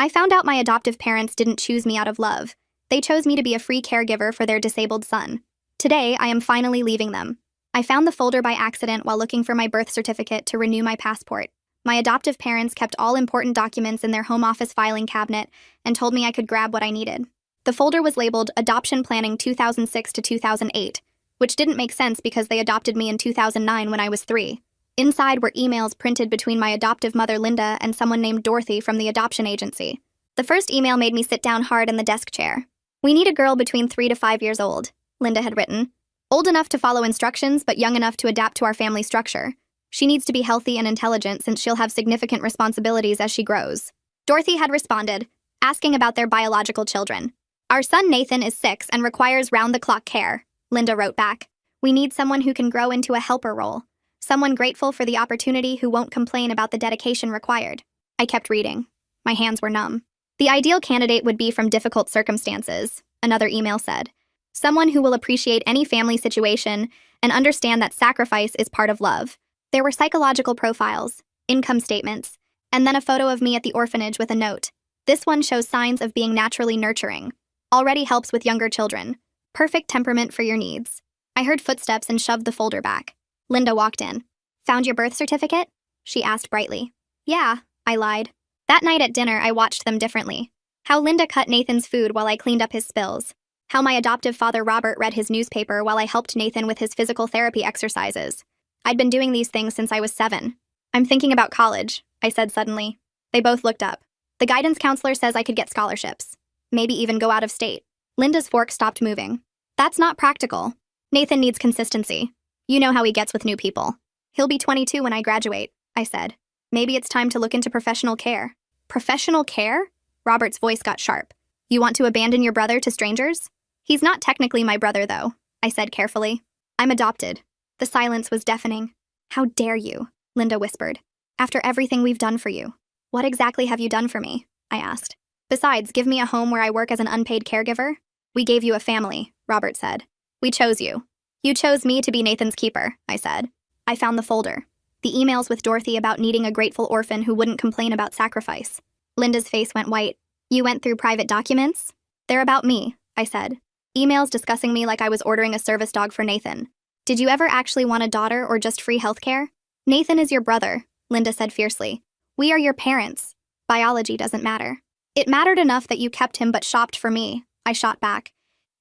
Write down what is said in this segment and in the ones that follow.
I found out my adoptive parents didn't choose me out of love. They chose me to be a free caregiver for their disabled son. Today, I am finally leaving them. I found the folder by accident while looking for my birth certificate to renew my passport. My adoptive parents kept all important documents in their home office filing cabinet and told me I could grab what I needed. The folder was labeled Adoption Planning 2006 to 2008, which didn't make sense because they adopted me in 2009 when I was 3. Inside were emails printed between my adoptive mother Linda and someone named Dorothy from the adoption agency. The first email made me sit down hard in the desk chair. "We need a girl between 3 to 5 years old," Linda had written. "Old enough to follow instructions, but young enough to adapt to our family structure. She needs to be healthy and intelligent since she'll have significant responsibilities as she grows." Dorothy had responded, asking about their biological children. "Our son Nathan is 6 and requires round-the-clock care," Linda wrote back. "We need someone who can grow into a helper role. Someone grateful for the opportunity who won't complain about the dedication required." I kept reading. My hands were numb. "The ideal candidate would be from difficult circumstances," another email said. "Someone who will appreciate any family situation and understand that sacrifice is part of love." There were psychological profiles, income statements, and then a photo of me at the orphanage with a note. "This one shows signs of being naturally nurturing. Already helps with younger children. Perfect temperament for your needs." I heard footsteps and shoved the folder back. Linda walked in. "Found your birth certificate?" she asked brightly. "Yeah," I lied. That night at dinner, I watched them differently. How Linda cut Nathan's food while I cleaned up his spills. How my adoptive father Robert read his newspaper while I helped Nathan with his physical therapy exercises. I'd been doing these things since I was 7. "I'm thinking about college," I said suddenly. They both looked up. "The guidance counselor says I could get scholarships. Maybe even go out of state." Linda's fork stopped moving. "That's not practical. Nathan needs consistency. You know how he gets with new people." "He'll be 22 when I graduate," I said. "Maybe it's time to look into professional care." "Professional care?" Robert's voice got sharp. "You want to abandon your brother to strangers?" "He's not technically my brother, though," I said carefully. "I'm adopted." The silence was deafening. "How dare you?" Linda whispered. "After everything we've done for you." "What exactly have you done for me?" I asked. "Besides, give me a home where I work as an unpaid caregiver?" "We gave you a family," Robert said. "We chose you." "You chose me to be Nathan's keeper," I said. I found the folder. The emails with Dorothy about needing a grateful orphan who wouldn't complain about sacrifice. Linda's face went white. "You went through private documents?" "They're about me," I said. "Emails discussing me like I was ordering a service dog for Nathan." "Did you ever actually want a daughter or just free healthcare?" "Nathan is your brother," Linda said fiercely. "We are your parents. Biology doesn't matter." "It mattered enough that you kept him but shopped for me," I shot back.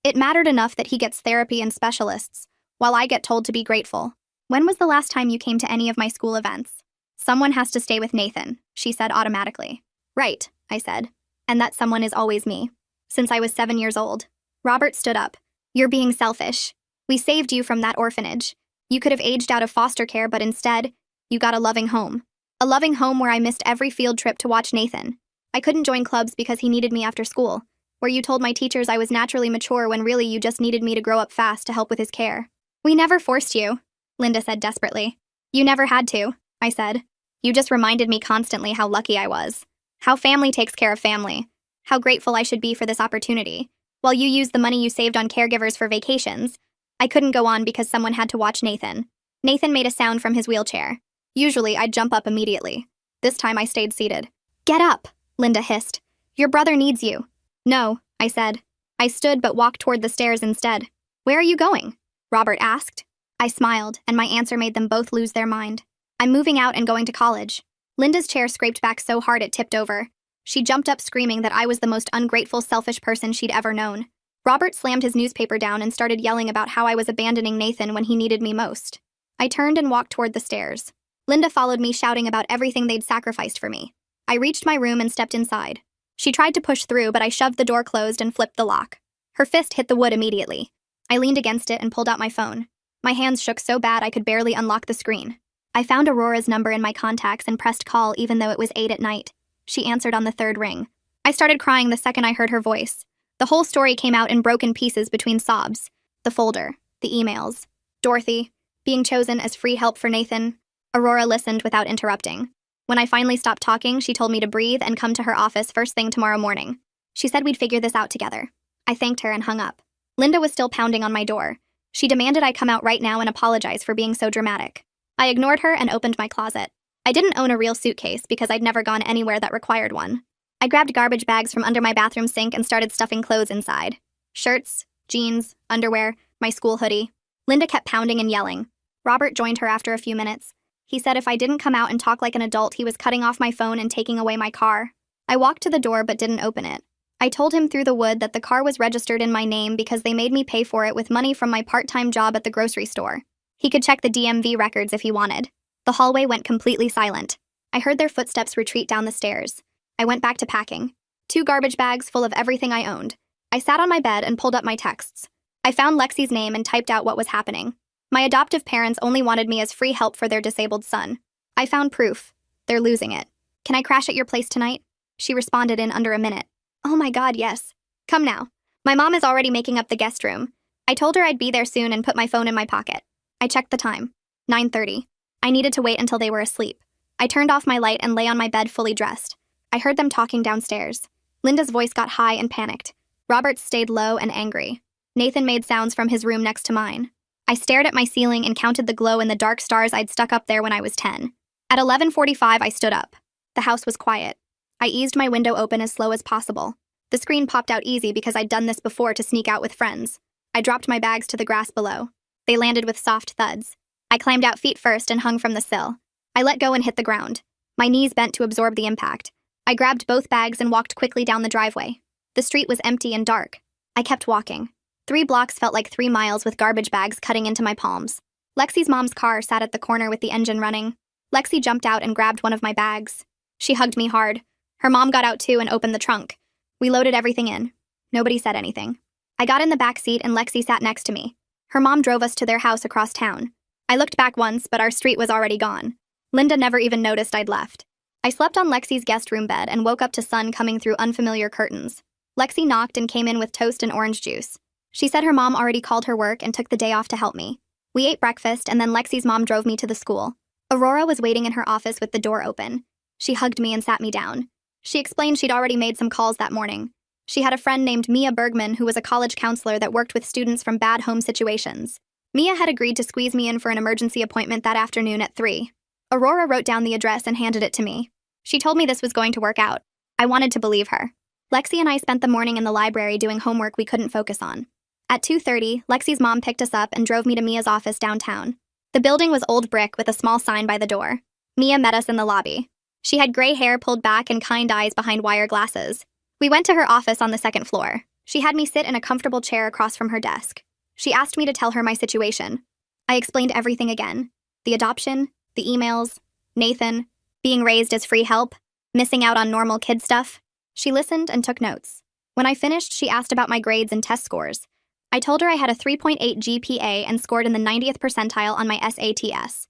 "It mattered enough that he gets therapy and specialists, while I get told to be grateful. When was the last time you came to any of my school events?" "Someone has to stay with Nathan," she said automatically. "Right," I said. "And that someone is always me. Since I was 7 years old." Robert stood up. "You're being selfish. We saved you from that orphanage. You could have aged out of foster care, but instead, you got a loving home. A loving home where I missed every field trip to watch Nathan. I couldn't join clubs because he needed me after school, where you told my teachers I was naturally mature when really you just needed me to grow up fast to help with his care." "We never forced you," Linda said desperately. "You never had to," I said. "You just reminded me constantly how lucky I was. How family takes care of family. How grateful I should be for this opportunity. While you used the money you saved on caregivers for vacations, I couldn't go on because someone had to watch Nathan." Nathan made a sound from his wheelchair. Usually, I'd jump up immediately. This time, I stayed seated. "Get up," Linda hissed. "Your brother needs you." "No," I said. I stood but walked toward the stairs instead. "Where are you going?" Robert asked. I smiled, and my answer made them both lose their mind. "I'm moving out and going to college." Linda's chair scraped back so hard it tipped over. She jumped up screaming that I was the most ungrateful, selfish person she'd ever known. Robert slammed his newspaper down and started yelling about how I was abandoning Nathan when he needed me most. I turned and walked toward the stairs. Linda followed me, shouting about everything they'd sacrificed for me. I reached my room and stepped inside. She tried to push through, but I shoved the door closed and flipped the lock. Her fist hit the wood immediately. I leaned against it and pulled out my phone. My hands shook so bad I could barely unlock the screen. I found Aurora's number in my contacts and pressed call even though it was 8 at night. She answered on the 3rd ring. I started crying the second I heard her voice. The whole story came out in broken pieces between sobs. The folder, the emails, Dorothy, being chosen as free help for Nathan. Aurora listened without interrupting. When I finally stopped talking, she told me to breathe and come to her office first thing tomorrow morning. She said we'd figure this out together. I thanked her and hung up. Linda was still pounding on my door. She demanded I come out right now and apologize for being so dramatic. I ignored her and opened my closet. I didn't own a real suitcase because I'd never gone anywhere that required one. I grabbed garbage bags from under my bathroom sink and started stuffing clothes inside. Shirts, jeans, underwear, my school hoodie. Linda kept pounding and yelling. Robert joined her after a few minutes. He said if I didn't come out and talk like an adult, he was cutting off my phone and taking away my car. I walked to the door but didn't open it. I told him through the wood that the car was registered in my name because they made me pay for it with money from my part-time job at the grocery store. He could check the DMV records if he wanted. The hallway went completely silent. I heard their footsteps retreat down the stairs. I went back to packing. 2 garbage bags full of everything I owned. I sat on my bed and pulled up my texts. I found Lexi's name and typed out what was happening. My adoptive parents only wanted me as free help for their disabled son. I found proof. They're losing it. Can I crash at your place tonight? She responded in under a minute. Oh my God, yes. Come now. My mom is already making up the guest room. I told her I'd be there soon and put my phone in my pocket. I checked the time. 9:30. I needed to wait until they were asleep. I turned off my light and lay on my bed fully dressed. I heard them talking downstairs. Linda's voice got high and panicked. Robert's stayed low and angry. Nathan made sounds from his room next to mine. I stared at my ceiling and counted the glow in the dark stars I'd stuck up there when I was 10. At 11:45, I stood up. The house was quiet. I eased my window open as slow as possible. The screen popped out easy because I'd done this before to sneak out with friends. I dropped my bags to the grass below. They landed with soft thuds. I climbed out feet first and hung from the sill. I let go and hit the ground. My knees bent to absorb the impact. I grabbed both bags and walked quickly down the driveway. The street was empty and dark. I kept walking. 3 blocks felt like 3 miles with garbage bags cutting into my palms. Lexi's mom's car sat at the corner with the engine running. Lexi jumped out and grabbed one of my bags. She hugged me hard. Her mom got out too and opened the trunk. We loaded everything in. Nobody said anything. I got in the back seat and Lexi sat next to me. Her mom drove us to their house across town. I looked back once, but our street was already gone. Linda never even noticed I'd left. I slept on Lexi's guest room bed and woke up to sun coming through unfamiliar curtains. Lexi knocked and came in with toast and orange juice. She said her mom already called her work and took the day off to help me. We ate breakfast and then Lexi's mom drove me to the school. Aurora was waiting in her office with the door open. She hugged me and sat me down. She explained she'd already made some calls that morning. She had a friend named Mia Bergman who was a college counselor that worked with students from bad home situations. Mia had agreed to squeeze me in for an emergency appointment that afternoon at 3. Aurora wrote down the address and handed it to me. She told me this was going to work out. I wanted to believe her. Lexi and I spent the morning in the library doing homework we couldn't focus on. At 2:30, Lexi's mom picked us up and drove me to Mia's office downtown. The building was old brick with a small sign by the door. Mia met us in the lobby. She had gray hair pulled back and kind eyes behind wire glasses. We went to her office on the 2nd floor. She had me sit in a comfortable chair across from her desk. She asked me to tell her my situation. I explained everything again. The adoption, the emails, Nathan, being raised as free help, missing out on normal kid stuff. She listened and took notes. When I finished, she asked about my grades and test scores. I told her I had a 3.8 GPA and scored in the 90th percentile on my SATs.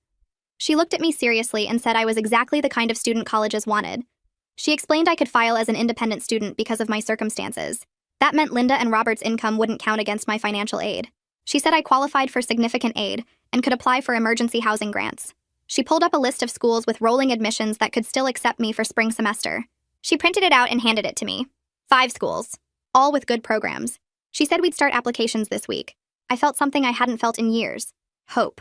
She looked at me seriously and said I was exactly the kind of student colleges wanted. She explained I could file as an independent student because of my circumstances. That meant Linda and Robert's income wouldn't count against my financial aid. She said I qualified for significant aid and could apply for emergency housing grants. She pulled up a list of schools with rolling admissions that could still accept me for spring semester. She printed it out and handed it to me. 5 schools, all with good programs. She said we'd start applications this week. I felt something I hadn't felt in years. Hope.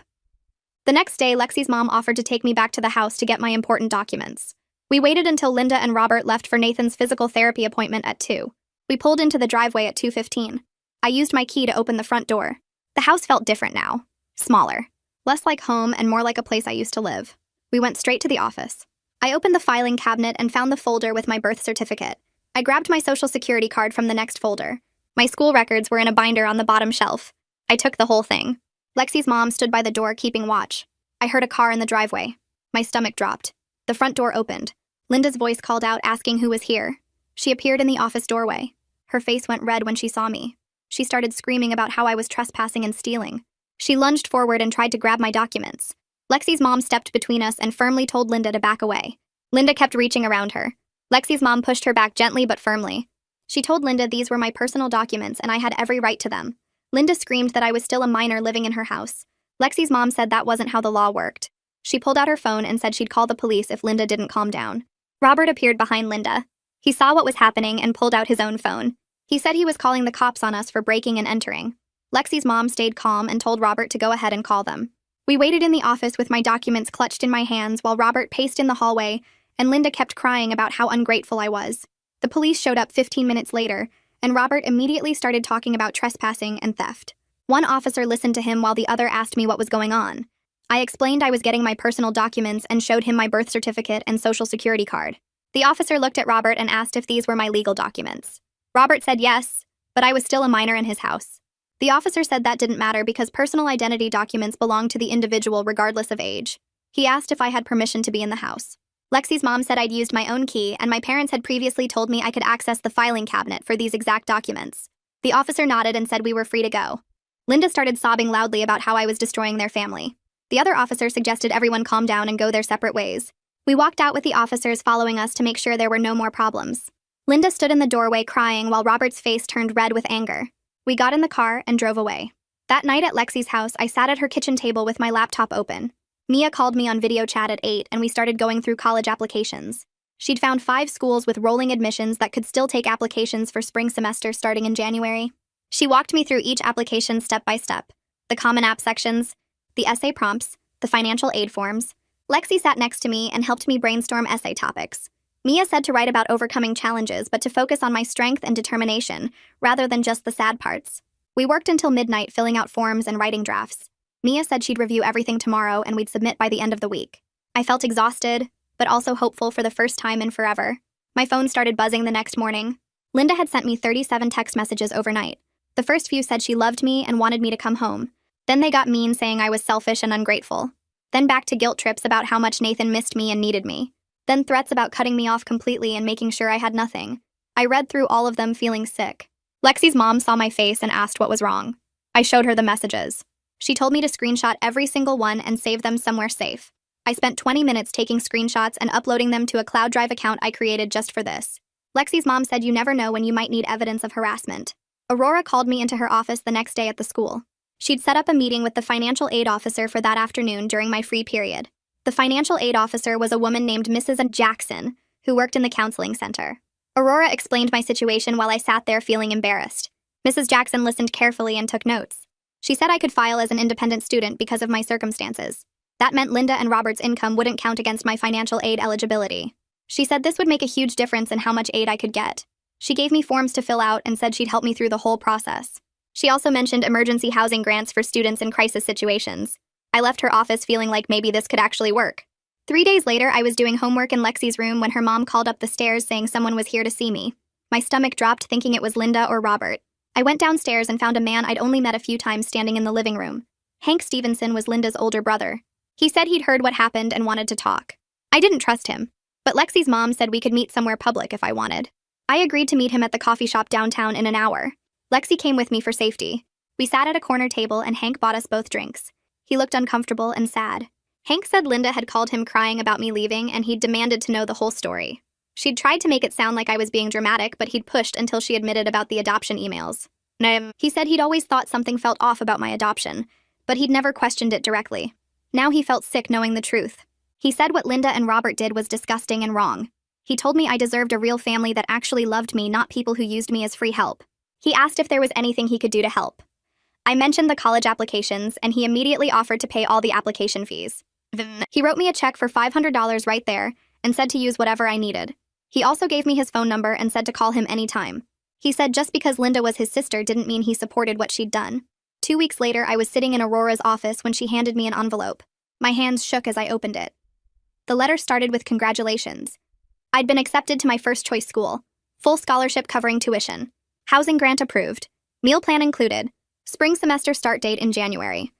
The next day, Lexi's mom offered to take me back to the house to get my important documents. We waited until Linda and Robert left for Nathan's physical therapy appointment at 2. We pulled into the driveway at 2:15. I used my key to open the front door. The house felt different now. Smaller. Less like home and more like a place I used to live. We went straight to the office. I opened the filing cabinet and found the folder with my birth certificate. I grabbed my social security card from the next folder. My school records were in a binder on the bottom shelf. I took the whole thing. Lexi's mom stood by the door keeping watch. I heard a car in the driveway. My stomach dropped. The front door opened. Linda's voice called out asking who was here. She appeared in the office doorway. Her face went red when she saw me. She started screaming about how I was trespassing and stealing. She lunged forward and tried to grab my documents. Lexi's mom stepped between us and firmly told Linda to back away. Linda kept reaching around her. Lexi's mom pushed her back gently but firmly. She told Linda these were my personal documents and I had every right to them. Linda screamed that I was still a minor living in her house. Lexi's mom said that wasn't how the law worked. She pulled out her phone and said she'd call the police if Linda didn't calm down. Robert appeared behind Linda. He saw what was happening and pulled out his own phone. He said he was calling the cops on us for breaking and entering. Lexi's mom stayed calm and told Robert to go ahead and call them. We waited in the office with my documents clutched in my hands while Robert paced in the hallway and Linda kept crying about how ungrateful I was. The police showed up 15 minutes later, and Robert immediately started talking about trespassing and theft. One officer listened to him while the other asked me what was going on. I explained I was getting my personal documents and showed him my birth certificate and social security card. The officer looked at Robert and asked if these were my legal documents. Robert said yes, but I was still a minor in his house. The officer said that didn't matter because personal identity documents belong to the individual regardless of age. He asked if I had permission to be in the house. Lexi's mom said I'd used my own key, and my parents had previously told me I could access the filing cabinet for these exact documents. The officer nodded and said we were free to go. Linda started sobbing loudly about how I was destroying their family. The other officer suggested everyone calm down and go their separate ways. We walked out with the officers following us to make sure there were no more problems. Linda stood in the doorway crying while Robert's face turned red with anger. We got in the car and drove away. That night at Lexi's house, I sat at her kitchen table with my laptop open. Mia called me on video chat at 8 and we started going through college applications. She'd found 5 schools with rolling admissions that could still take applications for spring semester starting in January. She walked me through each application step by step. The Common App sections, the essay prompts, the financial aid forms. Lexi sat next to me and helped me brainstorm essay topics. Mia said to write about overcoming challenges but to focus on my strength and determination, rather than just the sad parts. We worked until midnight filling out forms and writing drafts. Mia said she'd review everything tomorrow and we'd submit by the end of the week. I felt exhausted, but also hopeful for the first time in forever. My phone started buzzing the next morning. Linda had sent me 37 text messages overnight. The first few said she loved me and wanted me to come home. Then they got mean saying I was selfish and ungrateful. Then back to guilt trips about how much Nathan missed me and needed me. Then threats about cutting me off completely and making sure I had nothing. I read through all of them feeling sick. Lexi's mom saw my face and asked what was wrong. I showed her the messages. She told me to screenshot every single one and save them somewhere safe. I spent 20 minutes taking screenshots and uploading them to a cloud drive account I created just for this. Lexi's mom said you never know when you might need evidence of harassment. Aurora called me into her office the next day at the school. She'd set up a meeting with the financial aid officer for that afternoon during my free period. The financial aid officer was a woman named Mrs. Jackson, who worked in the counseling center. Aurora explained my situation while I sat there feeling embarrassed. Mrs. Jackson listened carefully and took notes. She said I could file as an independent student because of my circumstances. That meant Linda and Robert's income wouldn't count against my financial aid eligibility. She said this would make a huge difference in how much aid I could get. She gave me forms to fill out and said she'd help me through the whole process. She also mentioned emergency housing grants for students in crisis situations. I left her office feeling like maybe this could actually work. 3 days later, I was doing homework in Lexi's room when her mom called up the stairs saying someone was here to see me. My stomach dropped thinking it was Linda or Robert. I went downstairs and found a man I'd only met a few times standing in the living room. Hank Stevenson was Linda's older brother. He said he'd heard what happened and wanted to talk. I didn't trust him, but Lexi's mom said we could meet somewhere public if I wanted. I agreed to meet him at the coffee shop downtown in an hour. Lexi came with me for safety. We sat at a corner table and Hank bought us both drinks. He looked uncomfortable and sad. Hank said Linda had called him crying about me leaving and he'd demanded to know the whole story. She'd tried to make it sound like I was being dramatic, but he'd pushed until she admitted about the adoption emails. He said he'd always thought something felt off about my adoption, but he'd never questioned it directly. Now he felt sick knowing the truth. He said what Linda and Robert did was disgusting and wrong. He told me I deserved a real family that actually loved me, not people who used me as free help. He asked if there was anything he could do to help. I mentioned the college applications, and he immediately offered to pay all the application fees. He wrote me a check for $500 right there and said to use whatever I needed. He also gave me his phone number and said to call him anytime. He said just because Linda was his sister didn't mean he supported what she'd done. 2 weeks later, I was sitting in Aurora's office when she handed me an envelope. My hands shook as I opened it. The letter started with congratulations. I'd been accepted to my first choice school. Full scholarship covering tuition. Housing grant approved. Meal plan included. Spring semester start date in January.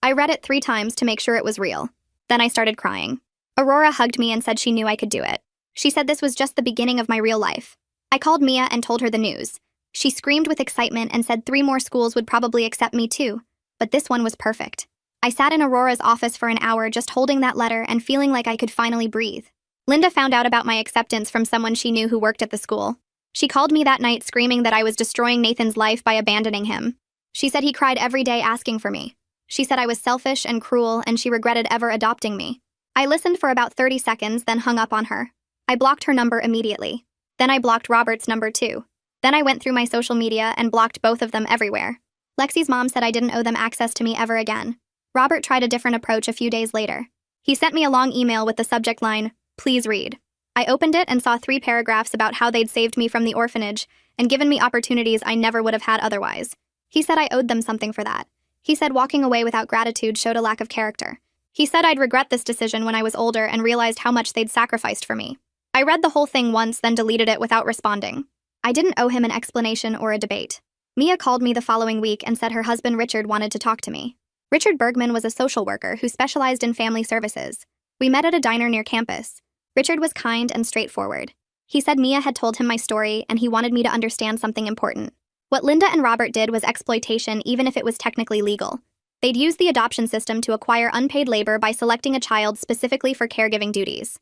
I read it 3 times to make sure it was real. Then I started crying. Aurora hugged me and said she knew I could do it. She said this was just the beginning of my real life. I called Mia and told her the news. She screamed with excitement and said 3 more schools would probably accept me too, but this one was perfect. I sat in Aurora's office for an hour just holding that letter and feeling like I could finally breathe. Linda found out about my acceptance from someone she knew who worked at the school. She called me that night screaming that I was destroying Nathan's life by abandoning him. She said he cried every day asking for me. She said I was selfish and cruel and she regretted ever adopting me. I listened for about 30 seconds, then hung up on her. I blocked her number immediately. Then I blocked Robert's number too. Then I went through my social media and blocked both of them everywhere. Lexi's mom said I didn't owe them access to me ever again. Robert tried a different approach a few days later. He sent me a long email with the subject line, "Please read." I opened it and saw 3 paragraphs about how they'd saved me from the orphanage and given me opportunities I never would have had otherwise. He said I owed them something for that. He said walking away without gratitude showed a lack of character. He said I'd regret this decision when I was older and realized how much they'd sacrificed for me. I read the whole thing once, then deleted it without responding. I didn't owe him an explanation or a debate. Mia called me the following week and said her husband Richard wanted to talk to me. Richard Bergman was a social worker who specialized in family services. We met at a diner near campus. Richard was kind and straightforward. He said Mia had told him my story and he wanted me to understand something important. What Linda and Robert did was exploitation, even if it was technically legal. They'd used the adoption system to acquire unpaid labor by selecting a child specifically for caregiving duties.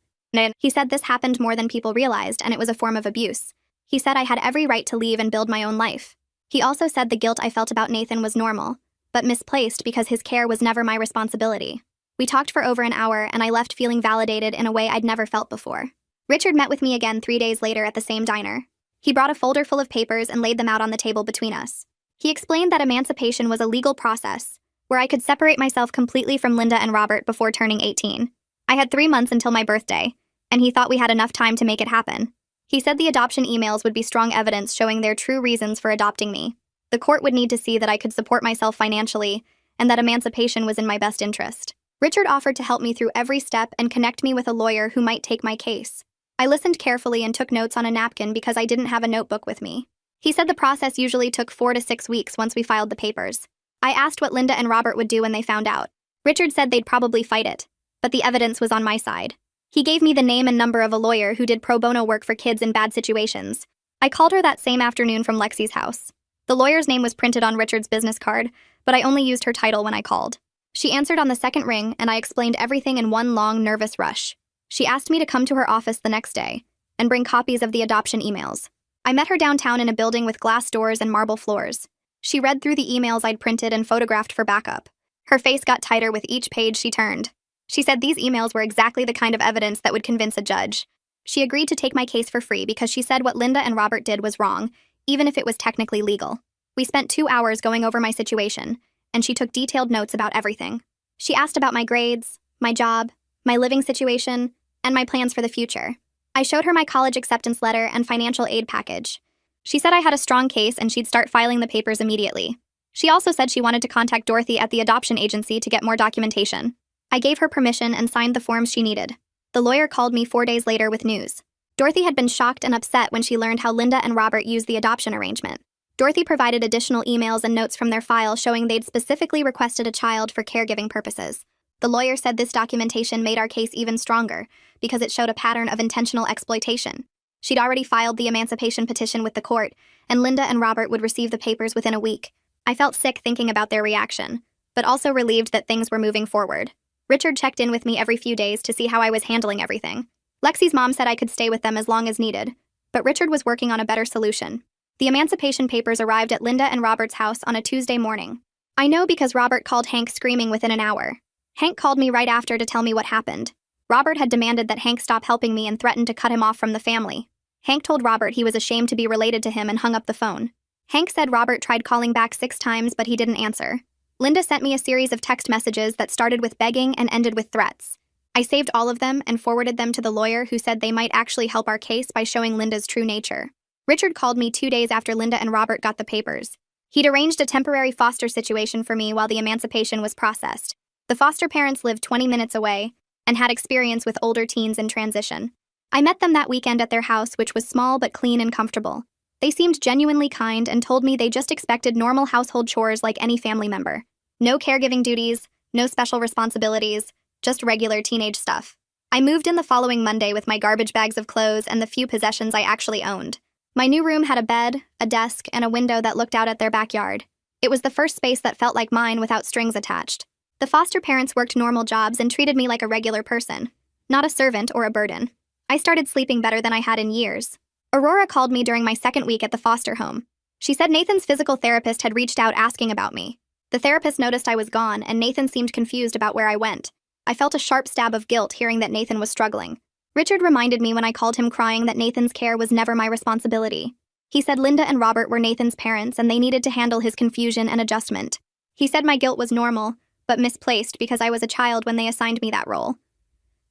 He said this happened more than people realized, and it was a form of abuse. He said I had every right to leave and build my own life. He also said the guilt I felt about Nathan was normal, but misplaced because his care was never my responsibility. We talked for over an hour, and I left feeling validated in a way I'd never felt before. Richard met with me again 3 days later at the same diner. He brought a folder full of papers and laid them out on the table between us. He explained that emancipation was a legal process, where I could separate myself completely from Linda and Robert before turning 18. I had 3 months until my birthday, and he thought we had enough time to make it happen. He said the adoption emails would be strong evidence showing their true reasons for adopting me. The court would need to see that I could support myself financially, and that emancipation was in my best interest. Richard offered to help me through every step and connect me with a lawyer who might take my case. I listened carefully and took notes on a napkin because I didn't have a notebook with me. He said the process usually took 4 to 6 weeks once we filed the papers. I asked what Linda and Robert would do when they found out. Richard said they'd probably fight it, but the evidence was on my side. He gave me the name and number of a lawyer who did pro bono work for kids in bad situations. I called her that same afternoon from Lexi's house. The lawyer's name was printed on Richard's business card, but I only used her title when I called. She answered on the second ring, and I explained everything in one long, nervous rush. She asked me to come to her office the next day and bring copies of the adoption emails. I met her downtown in a building with glass doors and marble floors. She read through the emails I'd printed and photographed for backup. Her face got tighter with each page she turned. She said these emails were exactly the kind of evidence that would convince a judge. She agreed to take my case for free because she said what Linda and Robert did was wrong, even if it was technically legal. We spent 2 hours going over my situation, and she took detailed notes about everything. She asked about my grades, my job, my living situation, and my plans for the future. I showed her my college acceptance letter and financial aid package. She said I had a strong case and she'd start filing the papers immediately. She also said she wanted to contact Dorothy at the adoption agency to get more documentation. I gave her permission and signed the forms she needed. The lawyer called me 4 days later with news. Dorothy had been shocked and upset when she learned how Linda and Robert used the adoption arrangement. Dorothy provided additional emails and notes from their file showing they'd specifically requested a child for caregiving purposes. The lawyer said this documentation made our case even stronger because it showed a pattern of intentional exploitation. She'd already filed the emancipation petition with the court, and Linda and Robert would receive the papers within a week. I felt sick thinking about their reaction, but also relieved that things were moving forward. Richard checked in with me every few days to see how I was handling everything. Lexi's mom said I could stay with them as long as needed, but Richard was working on a better solution. The emancipation papers arrived at Linda and Robert's house on a Tuesday morning. I know because Robert called Hank screaming within an hour. Hank called me right after to tell me what happened. Robert had demanded that Hank stop helping me and threatened to cut him off from the family. Hank told Robert he was ashamed to be related to him and hung up the phone. Hank said Robert tried calling back 6 times, but he didn't answer. Linda sent me a series of text messages that started with begging and ended with threats. I saved all of them and forwarded them to the lawyer who said they might actually help our case by showing Linda's true nature. Richard called me 2 days after Linda and Robert got the papers. He'd arranged a temporary foster situation for me while the emancipation was processed. The foster parents lived 20 minutes away and had experience with older teens in transition. I met them that weekend at their house, which was small but clean and comfortable. They seemed genuinely kind and told me they just expected normal household chores like any family member. No caregiving duties, no special responsibilities, just regular teenage stuff. I moved in the following Monday with my garbage bags of clothes and the few possessions I actually owned. My new room had a bed, a desk, and a window that looked out at their backyard. It was the first space that felt like mine without strings attached. The foster parents worked normal jobs and treated me like a regular person, not a servant or a burden. I started sleeping better than I had in years. Aurora called me during my second week at the foster home. She said Nathan's physical therapist had reached out asking about me. The therapist noticed I was gone, and Nathan seemed confused about where I went. I felt a sharp stab of guilt hearing that Nathan was struggling. Richard reminded me when I called him crying that Nathan's care was never my responsibility. He said Linda and Robert were Nathan's parents and they needed to handle his confusion and adjustment. He said my guilt was normal, but misplaced because I was a child when they assigned me that role.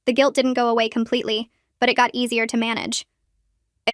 The guilt didn't go away completely, but it got easier to manage.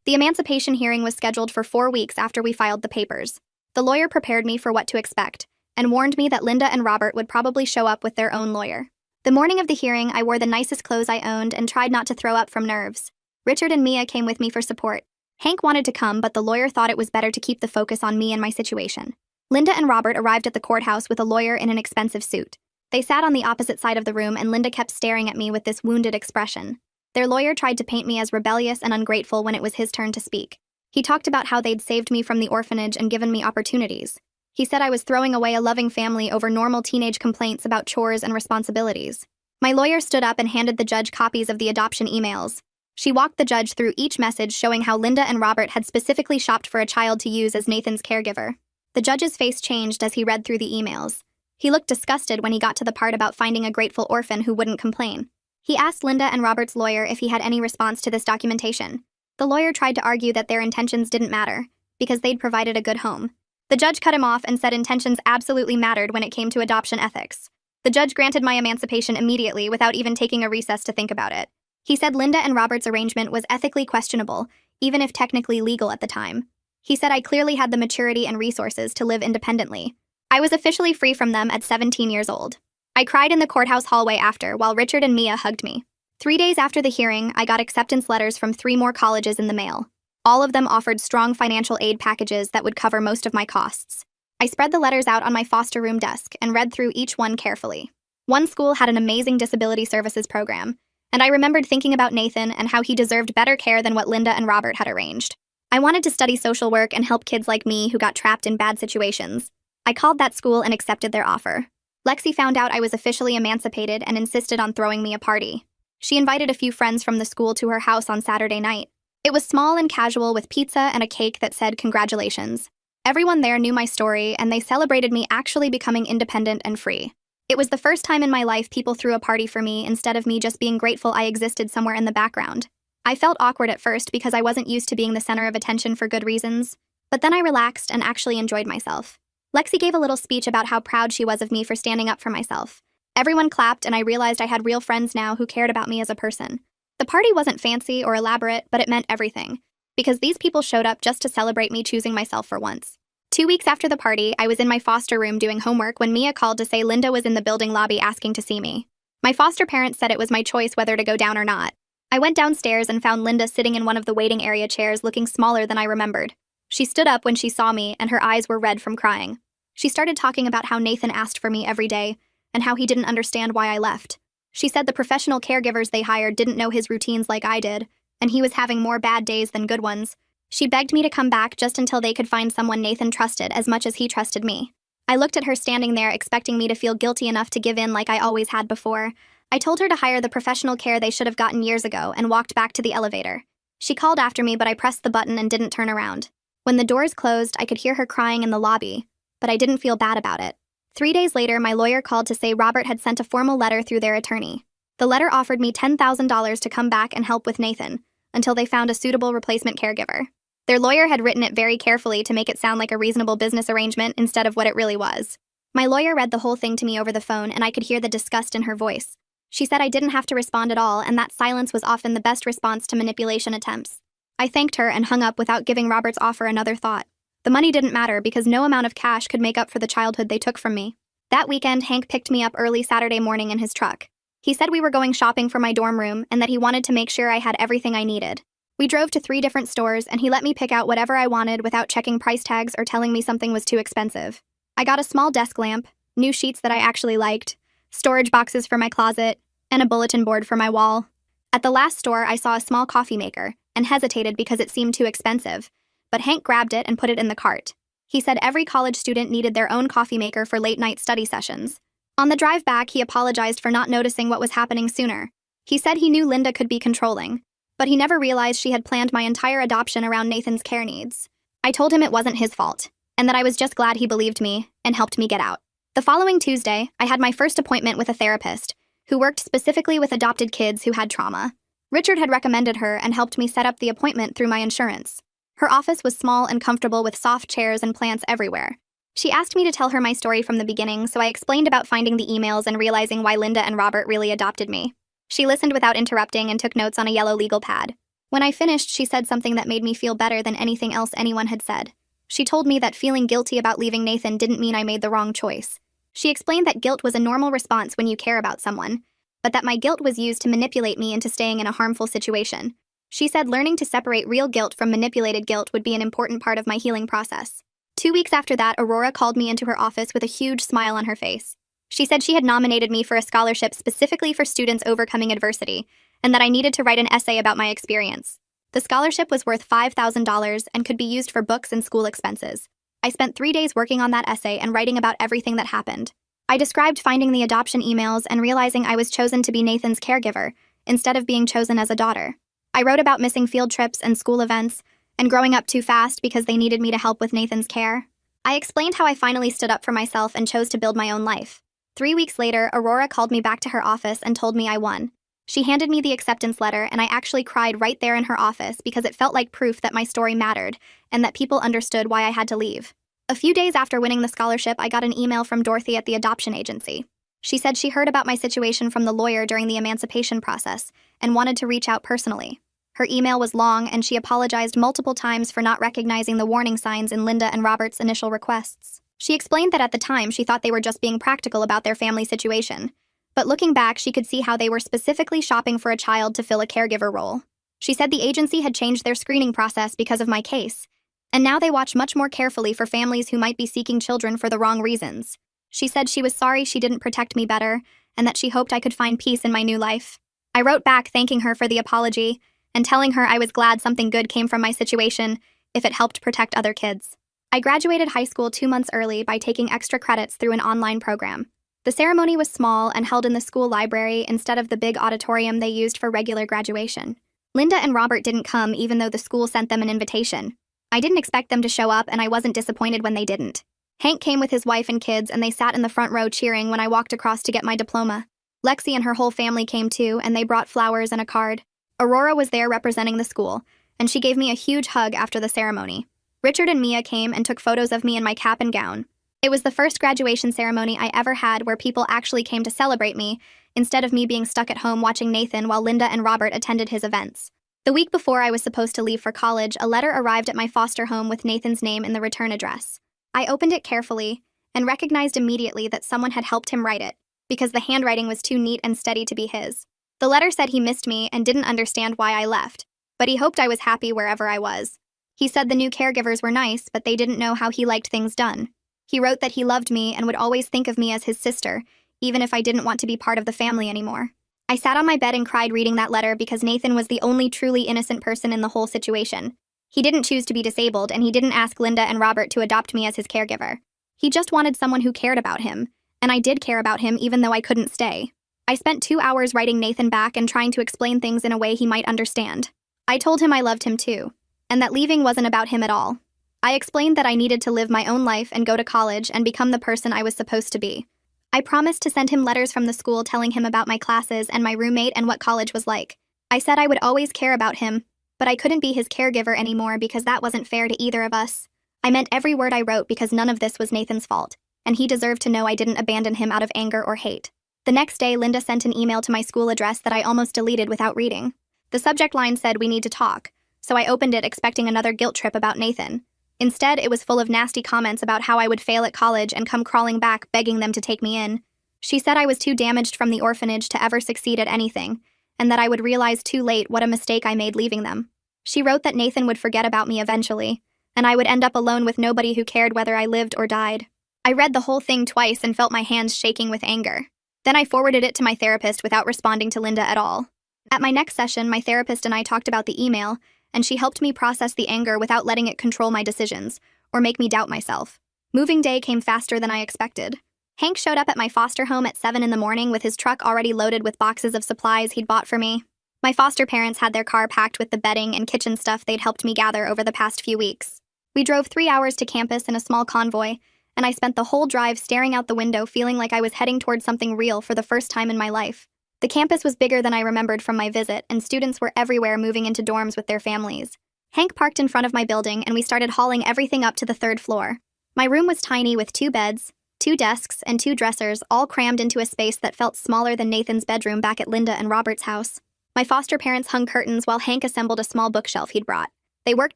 The emancipation hearing was scheduled for 4 weeks after we filed the papers. The lawyer prepared me for what to expect and warned me that Linda and Robert would probably show up with their own lawyer. The morning of the hearing, I wore the nicest clothes I owned and tried not to throw up from nerves. Richard and Mia came with me for support. Hank wanted to come, but the lawyer thought it was better to keep the focus on me and my situation. Linda and Robert arrived at the courthouse with a lawyer in an expensive suit. They sat on the opposite side of the room, and Linda kept staring at me with this wounded expression. Their lawyer tried to paint me as rebellious and ungrateful when it was his turn to speak. He talked about how they'd saved me from the orphanage and given me opportunities. He said I was throwing away a loving family over normal teenage complaints about chores and responsibilities. My lawyer stood up and handed the judge copies of the adoption emails. She walked the judge through each message, showing how Linda and Robert had specifically shopped for a child to use as Nathan's caregiver. The judge's face changed as he read through the emails. He looked disgusted when he got to the part about finding a grateful orphan who wouldn't complain. He asked Linda and Robert's lawyer if he had any response to this documentation. The lawyer tried to argue that their intentions didn't matter, because they'd provided a good home. The judge cut him off and said intentions absolutely mattered when it came to adoption ethics. The judge granted my emancipation immediately without even taking a recess to think about it. He said Linda and Robert's arrangement was ethically questionable, even if technically legal at the time. He said I clearly had the maturity and resources to live independently. I was officially free from them at 17 years old. I cried in the courthouse hallway after, while Richard and Mia hugged me. 3 days after the hearing, I got acceptance letters from 3 more colleges in the mail. All of them offered strong financial aid packages that would cover most of my costs. I spread the letters out on my foster room desk and read through each one carefully. One school had an amazing disability services program, and I remembered thinking about Nathan and how he deserved better care than what Linda and Robert had arranged. I wanted to study social work and help kids like me who got trapped in bad situations. I called that school and accepted their offer. Lexi found out I was officially emancipated and insisted on throwing me a party. She invited a few friends from the school to her house on Saturday night. It was small and casual with pizza and a cake that said congratulations. Everyone there knew my story, and they celebrated me actually becoming independent and free. It was the first time in my life people threw a party for me instead of me just being grateful I existed somewhere in the background. I felt awkward at first because I wasn't used to being the center of attention for good reasons, but then I relaxed and actually enjoyed myself. Lexi gave a little speech about how proud she was of me for standing up for myself. Everyone clapped, and I realized I had real friends now who cared about me as a person. The party wasn't fancy or elaborate, but it meant everything, because these people showed up just to celebrate me choosing myself for once. 2 weeks after the party, I was in my foster room doing homework when Mia called to say Linda was in the building lobby asking to see me. My foster parents said it was my choice whether to go down or not. I went downstairs and found Linda sitting in one of the waiting area chairs looking smaller than I remembered. She stood up when she saw me, and her eyes were red from crying. She started talking about how Nathan asked for me every day, and how he didn't understand why I left. She said the professional caregivers they hired didn't know his routines like I did, and he was having more bad days than good ones. She begged me to come back just until they could find someone Nathan trusted as much as he trusted me. I looked at her standing there, expecting me to feel guilty enough to give in like I always had before. I told her to hire the professional care they should have gotten years ago and walked back to the elevator. She called after me, but I pressed the button and didn't turn around. When the doors closed, I could hear her crying in the lobby, but I didn't feel bad about it. 3 days later, my lawyer called to say Robert had sent a formal letter through their attorney. The letter offered me $10,000 to come back and help with Nathan, until they found a suitable replacement caregiver. Their lawyer had written it very carefully to make it sound like a reasonable business arrangement instead of what it really was. My lawyer read the whole thing to me over the phone, and I could hear the disgust in her voice. She said I didn't have to respond at all, and that silence was often the best response to manipulation attempts. I thanked her and hung up without giving Robert's offer another thought. The money didn't matter because no amount of cash could make up for the childhood they took from me. That weekend, Hank picked me up early Saturday morning in his truck. He said we were going shopping for my dorm room and that he wanted to make sure I had everything I needed. We drove to 3 different stores, and he let me pick out whatever I wanted without checking price tags or telling me something was too expensive. I got a small desk lamp, new sheets that I actually liked, storage boxes for my closet, and a bulletin board for my wall. At the last store, I saw a small coffee maker and hesitated because it seemed too expensive, but Hank grabbed it and put it in the cart. He said every college student needed their own coffee maker for late-night study sessions. On the drive back, he apologized for not noticing what was happening sooner. He said he knew Linda could be controlling, but he never realized she had planned my entire adoption around Nathan's care needs. I told him it wasn't his fault, and that I was just glad he believed me and helped me get out. The following Tuesday, I had my first appointment with a therapist who worked specifically with adopted kids who had trauma. Richard had recommended her and helped me set up the appointment through my insurance. Her office was small and comfortable with soft chairs and plants everywhere. She asked me to tell her my story from the beginning, so I explained about finding the emails and realizing why Linda and Robert really adopted me. She listened without interrupting and took notes on a yellow legal pad. When I finished, she said something that made me feel better than anything else anyone had said. She told me that feeling guilty about leaving Nathan didn't mean I made the wrong choice. She explained that guilt was a normal response when you care about someone, but that my guilt was used to manipulate me into staying in a harmful situation. She said learning to separate real guilt from manipulated guilt would be an important part of my healing process. 2 weeks after that, Aurora called me into her office with a huge smile on her face. She said she had nominated me for a scholarship specifically for students overcoming adversity, and that I needed to write an essay about my experience. The scholarship was worth $5,000 and could be used for books and school expenses. I spent 3 days working on that essay and writing about everything that happened. I described finding the adoption emails and realizing I was chosen to be Nathan's caregiver, instead of being chosen as a daughter. I wrote about missing field trips and school events, and growing up too fast because they needed me to help with Nathan's care. I explained how I finally stood up for myself and chose to build my own life. 3 weeks later, Aurora called me back to her office and told me I won. She handed me the acceptance letter, and I actually cried right there in her office because it felt like proof that my story mattered and that people understood why I had to leave. A few days after winning the scholarship, I got an email from Dorothy at the adoption agency. She said she heard about my situation from the lawyer during the emancipation process and wanted to reach out personally. Her email was long, and she apologized multiple times for not recognizing the warning signs in Linda and Robert's initial requests. She explained that at the time she thought they were just being practical about their family situation. But looking back, she could see how they were specifically shopping for a child to fill a caregiver role. She said the agency had changed their screening process because of my case, and now they watch much more carefully for families who might be seeking children for the wrong reasons. She said she was sorry she didn't protect me better, and that she hoped I could find peace in my new life. I wrote back thanking her for the apology, and telling her I was glad something good came from my situation if it helped protect other kids. I graduated high school 2 months early by taking extra credits through an online program. The ceremony was small and held in the school library instead of the big auditorium they used for regular graduation. Linda and Robert didn't come even though the school sent them an invitation. I didn't expect them to show up, and I wasn't disappointed when they didn't. Hank came with his wife and kids, and they sat in the front row cheering when I walked across to get my diploma. Lexi and her whole family came too, and they brought flowers and a card. Aurora was there representing the school, and she gave me a huge hug after the ceremony. Richard and Mia came and took photos of me in my cap and gown. It was the first graduation ceremony I ever had where people actually came to celebrate me, instead of me being stuck at home watching Nathan while Linda and Robert attended his events. The week before I was supposed to leave for college, a letter arrived at my foster home with Nathan's name in the return address. I opened it carefully and recognized immediately that someone had helped him write it, because the handwriting was too neat and steady to be his. The letter said he missed me and didn't understand why I left, but he hoped I was happy wherever I was. He said the new caregivers were nice, but they didn't know how he liked things done. He wrote that he loved me and would always think of me as his sister, even if I didn't want to be part of the family anymore. I sat on my bed and cried reading that letter because Nathan was the only truly innocent person in the whole situation. He didn't choose to be disabled, and he didn't ask Linda and Robert to adopt me as his caregiver. He just wanted someone who cared about him, and I did care about him even though I couldn't stay. I spent 2 hours writing Nathan back and trying to explain things in a way he might understand. I told him I loved him too, and that leaving wasn't about him at all. I explained that I needed to live my own life and go to college and become the person I was supposed to be. I promised to send him letters from the school telling him about my classes and my roommate and what college was like. I said I would always care about him, but I couldn't be his caregiver anymore because that wasn't fair to either of us. I meant every word I wrote because none of this was Nathan's fault, and he deserved to know I didn't abandon him out of anger or hate. The next day, Linda sent an email to my school address that I almost deleted without reading. The subject line said, "We need to talk," so I opened it expecting another guilt trip about Nathan. Instead, it was full of nasty comments about how I would fail at college and come crawling back begging them to take me in. She said I was too damaged from the orphanage to ever succeed at anything, and that I would realize too late what a mistake I made leaving them. She wrote that Nathan would forget about me eventually, and I would end up alone with nobody who cared whether I lived or died. I read the whole thing twice and felt my hands shaking with anger. Then I forwarded it to my therapist without responding to Linda at all. At my next session, my therapist and I talked about the email, and she helped me process the anger without letting it control my decisions or make me doubt myself. Moving day came faster than I expected. Hank showed up at my foster home at 7 in the morning with his truck already loaded with boxes of supplies he'd bought for me. My foster parents had their car packed with the bedding and kitchen stuff they'd helped me gather over the past few weeks. We drove 3 hours to campus in a small convoy, and I spent the whole drive staring out the window feeling like I was heading towards something real for the first time in my life. The campus was bigger than I remembered from my visit, and students were everywhere moving into dorms with their families. Hank parked in front of my building, and we started hauling everything up to the 3rd floor. My room was tiny with 2 beds, 2 desks and 2 dressers, all crammed into a space that felt smaller than Nathan's bedroom back at Linda and Robert's house. My foster parents hung curtains while Hank assembled a small bookshelf he'd brought. They worked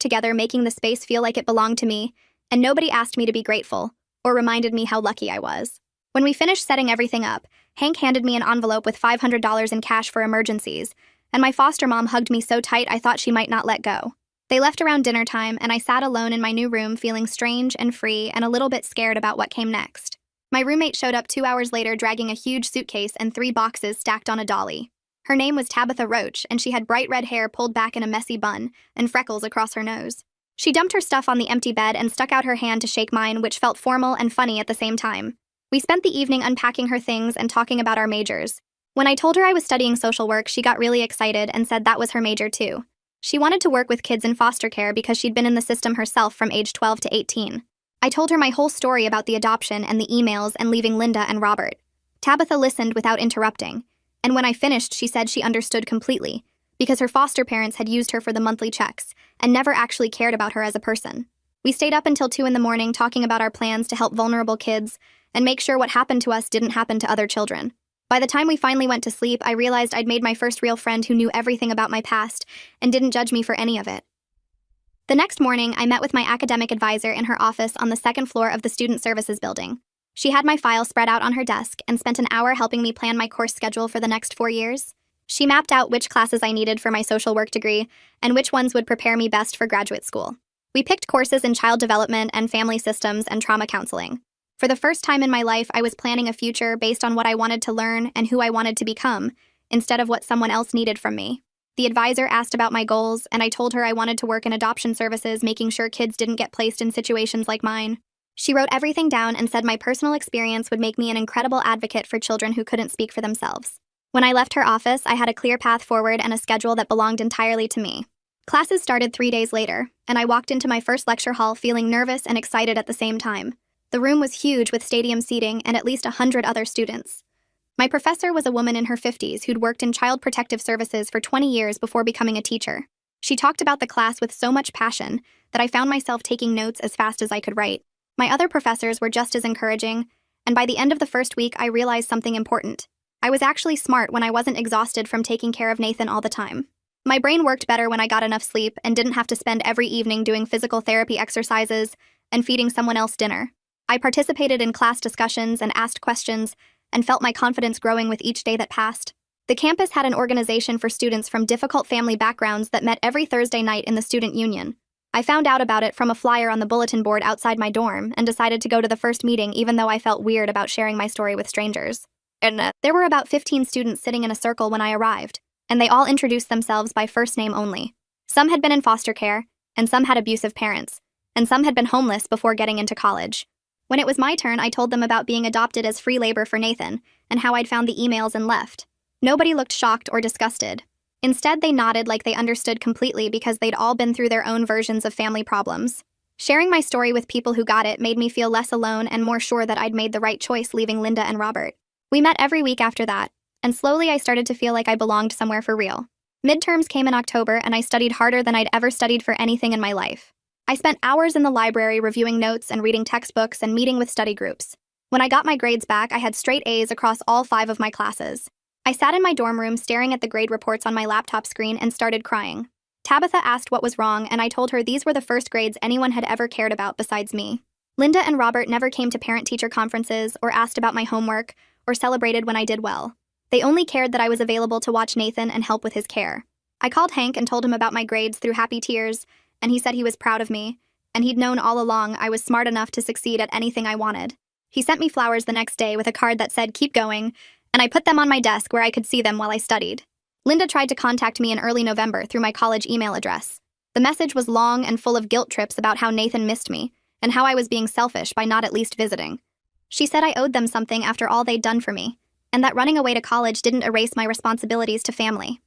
together, making the space feel like it belonged to me, and nobody asked me to be grateful or reminded me how lucky I was. When we finished setting everything up, Hank handed me an envelope with $500 in cash for emergencies, and my foster mom hugged me so tight I thought she might not let go. They left around dinner time, and I sat alone in my new room feeling strange and free and a little bit scared about what came next. My roommate showed up 2 hours later dragging a huge suitcase and 3 boxes stacked on a dolly. Her name was Tabitha Roach, and she had bright red hair pulled back in a messy bun and freckles across her nose. She dumped her stuff on the empty bed and stuck out her hand to shake mine, which felt formal and funny at the same time. We spent the evening unpacking her things and talking about our majors. When I told her I was studying social work, she got really excited and said that was her major too. She wanted to work with kids in foster care because she'd been in the system herself from age 12 to 18. I told her my whole story about the adoption and the emails and leaving Linda and Robert. Tabitha listened without interrupting, and when I finished, she said she understood completely, because her foster parents had used her for the monthly checks and never actually cared about her as a person. We stayed up until 2 in the morning talking about our plans to help vulnerable kids and make sure what happened to us didn't happen to other children. By the time we finally went to sleep, I realized I'd made my first real friend who knew everything about my past and didn't judge me for any of it. The next morning, I met with my academic advisor in her office on the 2nd floor of the Student Services building. She had my file spread out on her desk and spent an hour helping me plan my course schedule for the next 4 years. She mapped out which classes I needed for my social work degree and which ones would prepare me best for graduate school. We picked courses in child development and family systems and trauma counseling. For the first time in my life, I was planning a future based on what I wanted to learn and who I wanted to become, instead of what someone else needed from me. The advisor asked about my goals, and I told her I wanted to work in adoption services, making sure kids didn't get placed in situations like mine. She wrote everything down and said my personal experience would make me an incredible advocate for children who couldn't speak for themselves. When I left her office, I had a clear path forward and a schedule that belonged entirely to me. Classes started 3 days later, and I walked into my first lecture hall feeling nervous and excited at the same time. The room was huge with stadium seating and at least 100 other students. My professor was a woman in her 50s who'd worked in child protective services for 20 years before becoming a teacher. She talked about the class with so much passion that I found myself taking notes as fast as I could write. My other professors were just as encouraging, and by the end of the first week, I realized something important. I was actually smart when I wasn't exhausted from taking care of Nathan all the time. My brain worked better when I got enough sleep and didn't have to spend every evening doing physical therapy exercises and feeding someone else dinner. I participated in class discussions and asked questions and felt my confidence growing with each day that passed. The campus had an organization for students from difficult family backgrounds that met every Thursday night in the student union. I found out about it from a flyer on the bulletin board outside my dorm and decided to go to the first meeting even though I felt weird about sharing my story with strangers. There were about 15 students sitting in a circle when I arrived, and they all introduced themselves by first name only. Some had been in foster care, and some had abusive parents, and some had been homeless before getting into college. When it was my turn, I told them about being adopted as free labor for Nathan and how I'd found the emails and left. Nobody looked shocked or disgusted. Instead, they nodded like they understood completely because they'd all been through their own versions of family problems. Sharing my story with people who got it made me feel less alone and more sure that I'd made the right choice leaving Linda and Robert. We met every week after that, and slowly I started to feel like I belonged somewhere for real. Midterms came in October, and I studied harder than I'd ever studied for anything in my life. I spent hours in the library reviewing notes and reading textbooks and meeting with study groups. When I got my grades back, I had straight A's across all 5 of my classes. I sat in my dorm room staring at the grade reports on my laptop screen and started crying. Tabitha asked what was wrong, and I told her these were the first grades anyone had ever cared about besides me. Linda and Robert never came to parent-teacher conferences or asked about my homework or celebrated when I did well. They only cared that I was available to watch Nathan and help with his care. I called Hank and told him about my grades through happy tears, and he said he was proud of me, and he'd known all along I was smart enough to succeed at anything I wanted. He sent me flowers the next day with a card that said, "Keep going," and I put them on my desk where I could see them while I studied. Linda tried to contact me in early November through my college email address. The message was long and full of guilt trips about how Nathan missed me, and how I was being selfish by not at least visiting. She said I owed them something after all they'd done for me, and that running away to college didn't erase my responsibilities to family.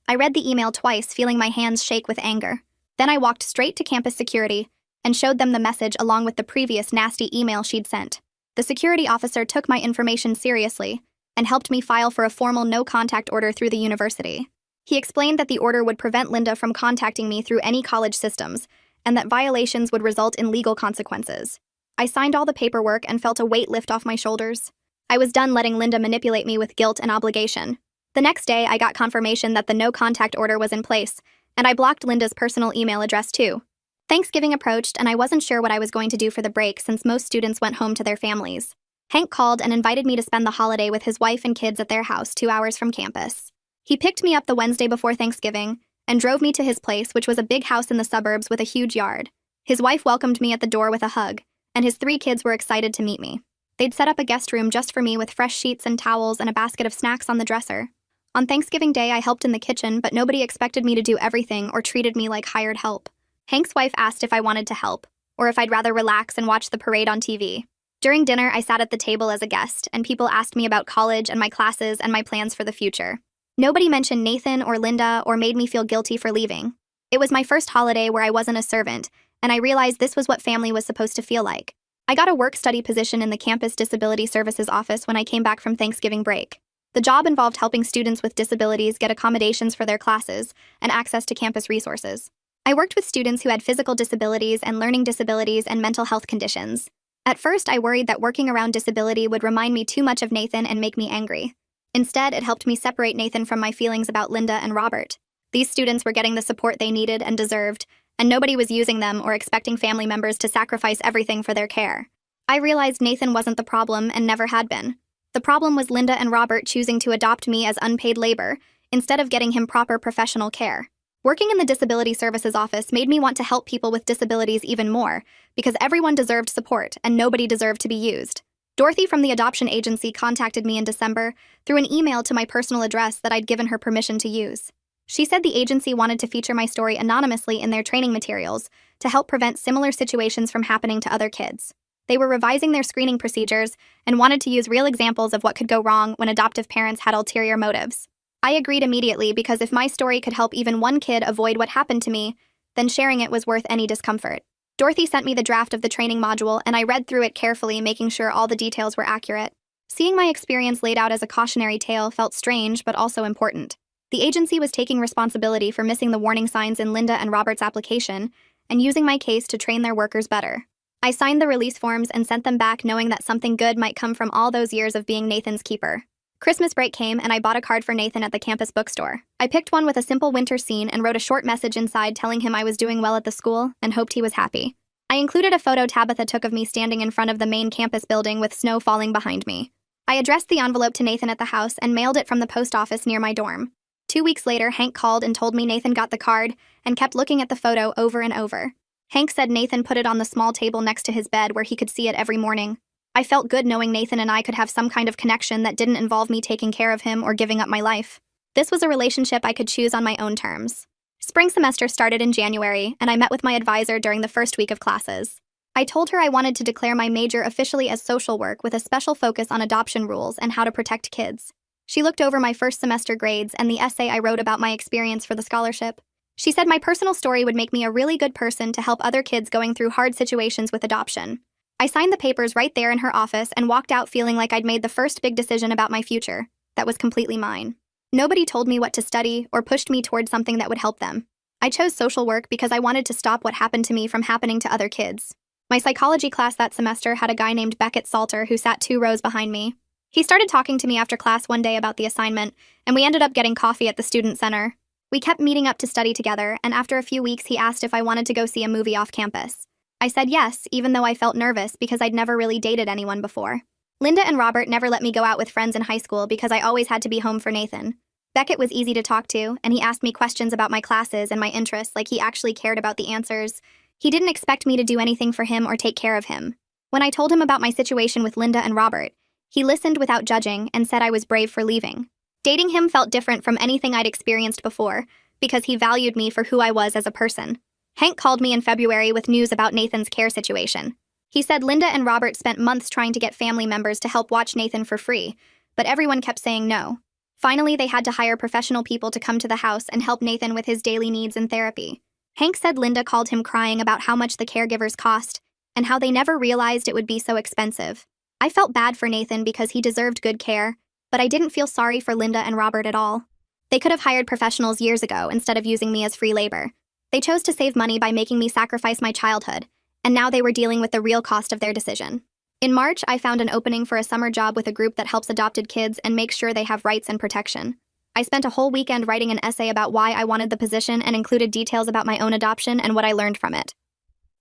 I read the email twice, feeling my hands shake with anger. Then I walked straight to campus security and showed them the message along with the previous nasty email she'd sent. The security officer took my information seriously and helped me file for a formal no-contact order through the university. He explained that the order would prevent Linda from contacting me through any college systems and that violations would result in legal consequences. I signed all the paperwork and felt a weight lift off my shoulders. I was done letting Linda manipulate me with guilt and obligation. The next day, I got confirmation that the no-contact order was in place, and I blocked Linda's personal email address too. Thanksgiving approached, and I wasn't sure what I was going to do for the break since most students went home to their families. Hank called and invited me to spend the holiday with his wife and kids at their house 2 hours from campus. He picked me up the Wednesday before Thanksgiving and drove me to his place, which was a big house in the suburbs with a huge yard. His wife welcomed me at the door with a hug, and his 3 kids were excited to meet me. They'd set up a guest room just for me with fresh sheets and towels and a basket of snacks on the dresser. On Thanksgiving Day, I helped in the kitchen, but nobody expected me to do everything or treated me like hired help. Hank's wife asked if I wanted to help, or if I'd rather relax and watch the parade on TV. During dinner, I sat at the table as a guest, and people asked me about college and my classes and my plans for the future. Nobody mentioned Nathan or Linda or made me feel guilty for leaving. It was my first holiday where I wasn't a servant, and I realized this was what family was supposed to feel like. I got a work-study position in the campus disability services office when I came back from Thanksgiving break. The job involved helping students with disabilities get accommodations for their classes and access to campus resources. I worked with students who had physical disabilities and learning disabilities and mental health conditions. At first, I worried that working around disability would remind me too much of Nathan and make me angry. Instead, it helped me separate Nathan from my feelings about Linda and Robert. These students were getting the support they needed and deserved, and nobody was using them or expecting family members to sacrifice everything for their care. I realized Nathan wasn't the problem and never had been. The problem was Linda and Robert choosing to adopt me as unpaid labor instead of getting him proper professional care. Working in the disability services office made me want to help people with disabilities even more because everyone deserved support and nobody deserved to be used. Dorothy from the adoption agency contacted me in December through an email to my personal address that I'd given her permission to use. She said the agency wanted to feature my story anonymously in their training materials to help prevent similar situations from happening to other kids. They were revising their screening procedures and wanted to use real examples of what could go wrong when adoptive parents had ulterior motives. I agreed immediately because if my story could help even one kid avoid what happened to me, then sharing it was worth any discomfort. Dorothy sent me the draft of the training module, and I read through it carefully, making sure all the details were accurate. Seeing my experience laid out as a cautionary tale felt strange but also important. The agency was taking responsibility for missing the warning signs in Linda and Robert's application and using my case to train their workers better. I signed the release forms and sent them back knowing that something good might come from all those years of being Nathan's keeper. Christmas break came and I bought a card for Nathan at the campus bookstore. I picked one with a simple winter scene and wrote a short message inside telling him I was doing well at the school and hoped he was happy. I included a photo Tabitha took of me standing in front of the main campus building with snow falling behind me. I addressed the envelope to Nathan at the house and mailed it from the post office near my dorm. 2 weeks later, Hank called and told me Nathan got the card and kept looking at the photo over and over. Hank said Nathan put it on the small table next to his bed where he could see it every morning. I felt good knowing Nathan and I could have some kind of connection that didn't involve me taking care of him or giving up my life. This was a relationship I could choose on my own terms. Spring semester started in January, and I met with my advisor during the first week of classes. I told her I wanted to declare my major officially as social work with a special focus on adoption rules and how to protect kids. She looked over my first semester grades and the essay I wrote about my experience for the scholarship. She said my personal story would make me a really good person to help other kids going through hard situations with adoption. I signed the papers right there in her office and walked out feeling like I'd made the first big decision about my future that was completely mine. Nobody told me what to study or pushed me towards something that would help them. I chose social work because I wanted to stop what happened to me from happening to other kids. My psychology class that semester had a guy named Beckett Salter who sat 2 rows behind me. He started talking to me after class one day about the assignment, and we ended up getting coffee at the student center. We kept meeting up to study together, and after a few weeks he asked if I wanted to go see a movie off campus. I said yes, even though I felt nervous because I'd never really dated anyone before. Linda and Robert never let me go out with friends in high school because I always had to be home for Nathan. Beckett was easy to talk to, and he asked me questions about my classes and my interests like he actually cared about the answers. He didn't expect me to do anything for him or take care of him. When I told him about my situation with Linda and Robert, he listened without judging and said I was brave for leaving. Dating him felt different from anything I'd experienced before because he valued me for who I was as a person. Hank called me in February with news about Nathan's care situation. He said Linda and Robert spent months trying to get family members to help watch Nathan for free, but everyone kept saying no. Finally, they had to hire professional people to come to the house and help Nathan with his daily needs and therapy. Hank said Linda called him crying about how much the caregivers cost and how they never realized it would be so expensive. I felt bad for Nathan because he deserved good care, but I didn't feel sorry for Linda and Robert at all. They could have hired professionals years ago instead of using me as free labor. They chose to save money by making me sacrifice my childhood, and now they were dealing with the real cost of their decision. In March, I found an opening for a summer job with a group that helps adopted kids and makes sure they have rights and protection. I spent a whole weekend writing an essay about why I wanted the position and included details about my own adoption and what I learned from it.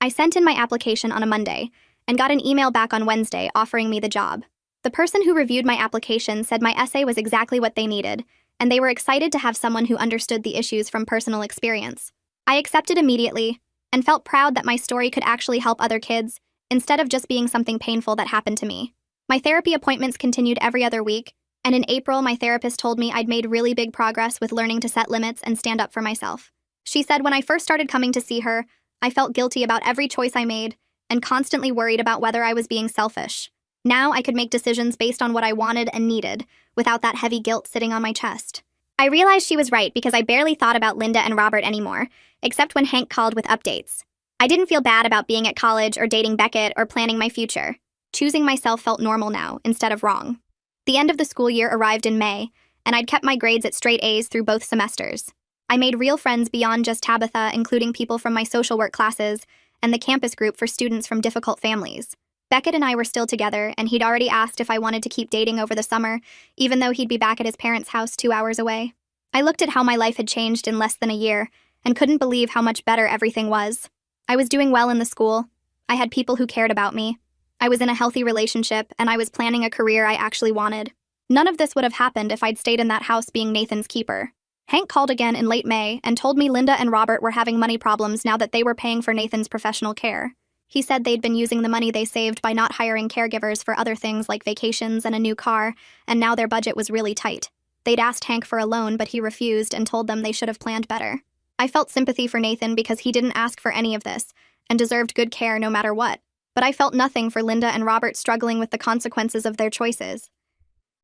I sent in my application on a Monday and got an email back on Wednesday offering me the job. The person who reviewed my application said my essay was exactly what they needed, and they were excited to have someone who understood the issues from personal experience. I accepted immediately and felt proud that my story could actually help other kids instead of just being something painful that happened to me. My therapy appointments continued every other week, and in April, my therapist told me I'd made really big progress with learning to set limits and stand up for myself. She said when I first started coming to see her, I felt guilty about every choice I made and constantly worried about whether I was being selfish. Now I could make decisions based on what I wanted and needed, without that heavy guilt sitting on my chest. I realized she was right because I barely thought about Linda and Robert anymore, except when Hank called with updates. I didn't feel bad about being at college or dating Beckett or planning my future. Choosing myself felt normal now, instead of wrong. The end of the school year arrived in May, and I'd kept my grades at straight A's through both semesters. I made real friends beyond just Tabitha, including people from my social work classes and the campus group for students from difficult families. Beckett and I were still together, and he'd already asked if I wanted to keep dating over the summer, even though he'd be back at his parents' house 2 hours away. I looked at how my life had changed in less than a year, and couldn't believe how much better everything was. I was doing well in the school. I had people who cared about me. I was in a healthy relationship, and I was planning a career I actually wanted. None of this would have happened if I'd stayed in that house being Nathan's keeper. Hank called again in late May and told me Linda and Robert were having money problems now that they were paying for Nathan's professional care. He said they'd been using the money they saved by not hiring caregivers for other things like vacations and a new car, and now their budget was really tight. They'd asked Hank for a loan, but he refused and told them they should have planned better. I felt sympathy for Nathan because he didn't ask for any of this and deserved good care no matter what. But I felt nothing for Linda and Robert struggling with the consequences of their choices.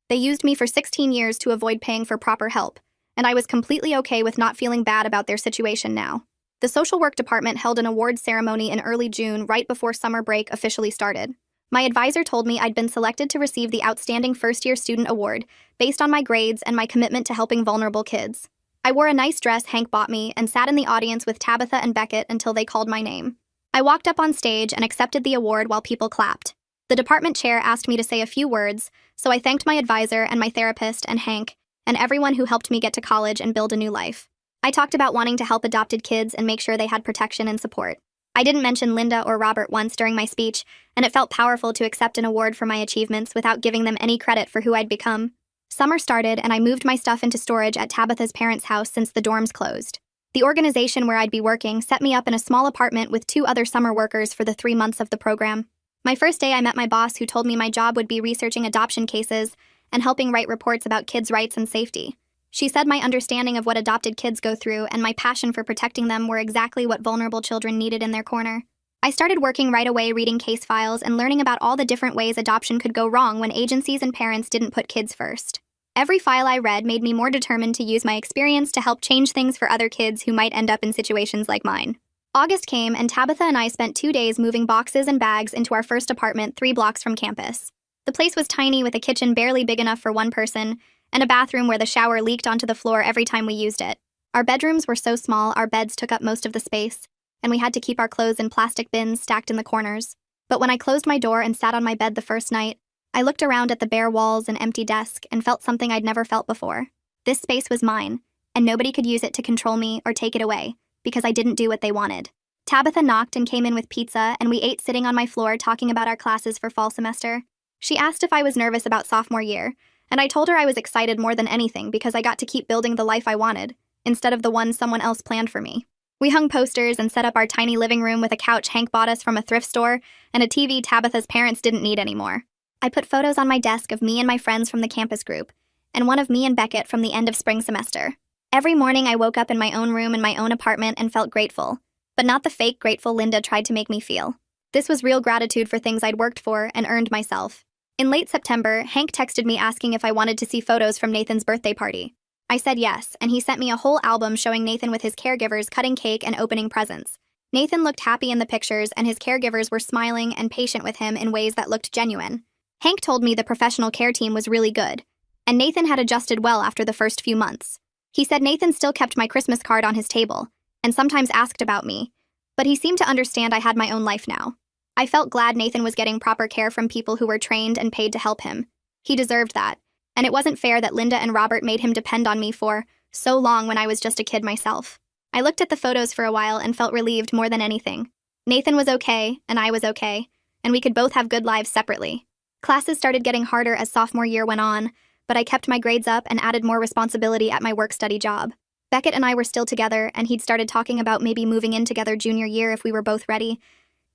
They used me for 16 years to avoid paying for proper help, and I was completely okay with not feeling bad about their situation now. The social work department held an awards ceremony in early June right before summer break officially started. My advisor told me I'd been selected to receive the Outstanding First-Year Student Award based on my grades and my commitment to helping vulnerable kids. I wore a nice dress Hank bought me and sat in the audience with Tabitha and Beckett until they called my name. I walked up on stage and accepted the award while people clapped. The department chair asked me to say a few words, so I thanked my advisor and my therapist and Hank and everyone who helped me get to college and build a new life. I talked about wanting to help adopted kids and make sure they had protection and support. I didn't mention Linda or Robert once during my speech, and it felt powerful to accept an award for my achievements without giving them any credit for who I'd become. Summer started, and I moved my stuff into storage at Tabitha's parents' house since the dorms closed. The organization where I'd be working set me up in a small apartment with 2 other summer workers for the 3 months of the program. My first day, I met my boss, who told me my job would be researching adoption cases and helping write reports about kids' rights and safety. She said my understanding of what adopted kids go through and my passion for protecting them were exactly what vulnerable children needed in their corner. I started working right away, reading case files and learning about all the different ways adoption could go wrong when agencies and parents didn't put kids first. Every file I read made me more determined to use my experience to help change things for other kids who might end up in situations like mine. August came, and Tabitha and I spent 2 days moving boxes and bags into our first apartment 3 blocks from campus. The place was tiny, with a kitchen barely big enough for one person, and a bathroom where the shower leaked onto the floor every time we used it. Our bedrooms were so small our beds took up most of the space, and we had to keep our clothes in plastic bins stacked in the corners. But when I closed my door and sat on my bed the first night, I looked around at the bare walls and empty desk and felt something I'd never felt before. This space was mine, and nobody could use it to control me or take it away, because I didn't do what they wanted. Tabitha knocked and came in with pizza, and we ate sitting on my floor talking about our classes for fall semester. She asked if I was nervous about sophomore year, and I told her I was excited more than anything because I got to keep building the life I wanted, instead of the one someone else planned for me. We hung posters and set up our tiny living room with a couch Hank bought us from a thrift store and a TV Tabitha's parents didn't need anymore. I put photos on my desk of me and my friends from the campus group, and one of me and Beckett from the end of spring semester. Every morning I woke up in my own room in my own apartment and felt grateful, but not the fake grateful Linda tried to make me feel. This was real gratitude for things I'd worked for and earned myself. In late September, Hank texted me asking if I wanted to see photos from Nathan's birthday party. I said yes, and he sent me a whole album showing Nathan with his caregivers cutting cake and opening presents. Nathan looked happy in the pictures, and his caregivers were smiling and patient with him in ways that looked genuine. Hank told me the professional care team was really good, and Nathan had adjusted well after the first few months. He said Nathan still kept my Christmas card on his table, and sometimes asked about me, But he seemed to understand I had my own life now. I felt glad Nathan was getting proper care from people who were trained and paid to help him. He deserved that, and it wasn't fair that Linda and Robert made him depend on me for so long when I was just a kid myself. I looked at the photos for a while and felt relieved more than anything. Nathan was okay, and I was okay, and we could both have good lives separately. Classes started getting harder as sophomore year went on, but I kept my grades up and added more responsibility at my work-study job. Beckett and I were still together, and he'd started talking about maybe moving in together junior year if we were both ready.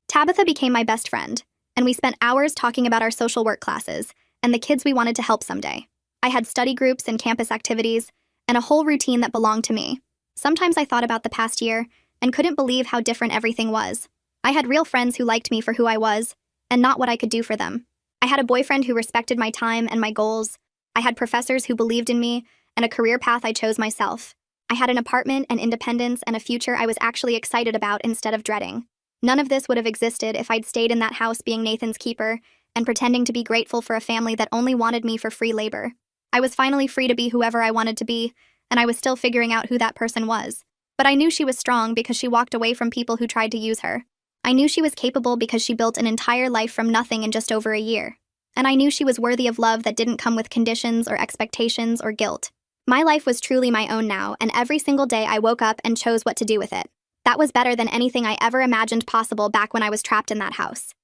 Tabitha became my best friend, and we spent hours talking about our social work classes and the kids we wanted to help someday. I had study groups and campus activities, and a whole routine that belonged to me. Sometimes I thought about the past year and couldn't believe how different everything was. I had real friends who liked me for who I was, and not what I could do for them. I had a boyfriend who respected my time and my goals. I had professors who believed in me, and a career path I chose myself. I had an apartment and independence and a future I was actually excited about instead of dreading. None of this would have existed if I'd stayed in that house being Nathan's keeper and pretending to be grateful for a family that only wanted me for free labor. I was finally free to be whoever I wanted to be, and I was still figuring out who that person was. But I knew she was strong because she walked away from people who tried to use her. I knew she was capable because she built an entire life from nothing in just over a year. And I knew she was worthy of love that didn't come with conditions or expectations or guilt. My life was truly my own now, and every single day I woke up and chose what to do with it. That was better than anything I ever imagined possible back when I was trapped in that house.